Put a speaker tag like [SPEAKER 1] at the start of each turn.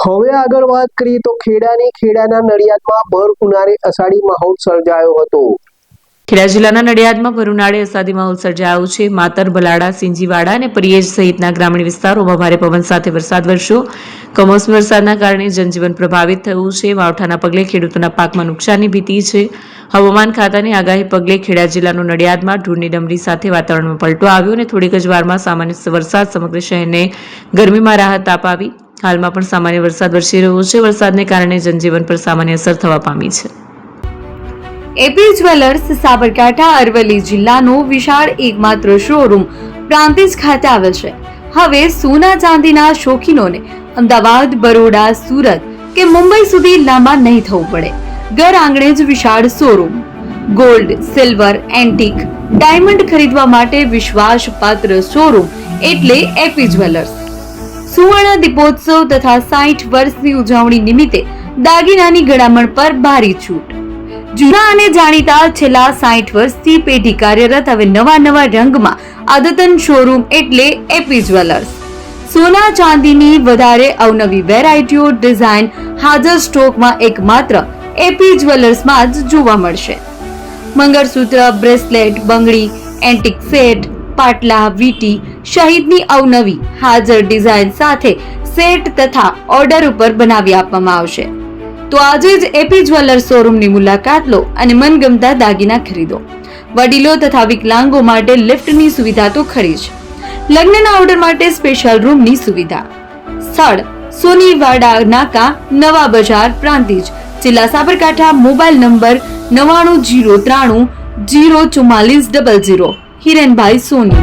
[SPEAKER 1] હવે આગળ વાત કરીએ તો ખેડાના નડિયાદમાં ભર ઉનાળે અષાઢી માહોલ સર્જાયો હતો।
[SPEAKER 2] ખેડા જિલ્લાના નડિયાદમાં ભર ઉનાળે અષાઢી માહોલ સર્જાયો છે। માતર, બલાડા, સિંજીવાડા અને પરિયેજ સહિતના ગ્રામીણ વિસ્તારોમાં ભારે પવન સાથે વરસાદ વરસ્યો। કમોસમી વરસાદના કારણે જનજીવન પ્રભાવિત થયું છે। માવઠાના પગલે ખેડૂતોના પાકમાં નુકસાનની ભીતિ છે। હવામાન ખાતાની આગાહી પગલે ખેડા જિલ્લાનું નડિયાદમાં ધૂળની ડમરી સાથે વાતાવરણમાં પલટો આવ્યો અને થોડીક જ વારમાં સામાન્ય વરસાદ સમગ્ર શહેરને ગરમીમાં રાહત અપાવી। હાલમાં પણ સામાન્ય વરસાદ વરસી રહ્યો છે। વરસાદને કારણે જનજીવન પર સામાન્ય અસર થવા પામી છે।
[SPEAKER 3] એપી જ્વેલર્સ સાબરકાંઠા અરવલ્લી જિલ્લાનો વિશાળ એકમાત્ર શોરૂમ પ્રાંતિજ ખાતે આવેલ છે। હવે સોના ચાંદીના શોખીનોને અમદાવાદ, બરોડા, સુરત કે મુંબઈ સુધી લાંબા નહીં થવું પડે। ઘર આંગણે જ વિશાળ showroom. Gold, silver, antique, diamond ખરીદવા માટે વિશ્વાસપાત્ર શોરૂમ એટલે એપી જ્વેલર્સ। સુવર્ણ દીપોત્સવ તથા 60 વર્ષની ઉજવણી નિમિત્તે દાગીનાની ગળામણ પર ભારી છૂટ। જૂના અને જાણીતા છેલ્લા 60 વર્ષથી પેઢી કાર્યરત હવે નવા રંગમાં અદ્યતન શોરૂમ એટલે એપી જ્વેલર્સ। સોના ચાંદીની વધારે અવનવી વેરાયટીઓ, ડિઝાઇન હાજર સ્ટોકમાં એકમાત્ર એપી જ્વેલર્સમાં જ જોવા મળશે। મંગળસૂત્ર, બ્રેસલેટ, બંગડી, એન્ટિક સેટ, પાટલા, વીટી સહિતની અવનવી હાજર ડિઝાઇન સાથે સેટ તથા ઓર્ડર ઉપર બનાવી આપવામાં આવશે। તો આજે જ એપી જ્વેલર્સ શોરૂમની મુલાકાત લો અને મનગમતા દાગીના ખરીદો। વડીલો તથા વિકલાંગો માટે લિફ્ટની સુવિધા તો ખરી જ, લગ્નના ઓર્ડર માટે સ્પેશિયલ રૂમની સુવિધા। સ્થળ સોનીવાડા નાકા, નવા બજાર, પ્રાંતિજ, જિલ્લા સાબરકાંઠા। Mobile number 9903004400। હિરેનભાઈ સોની।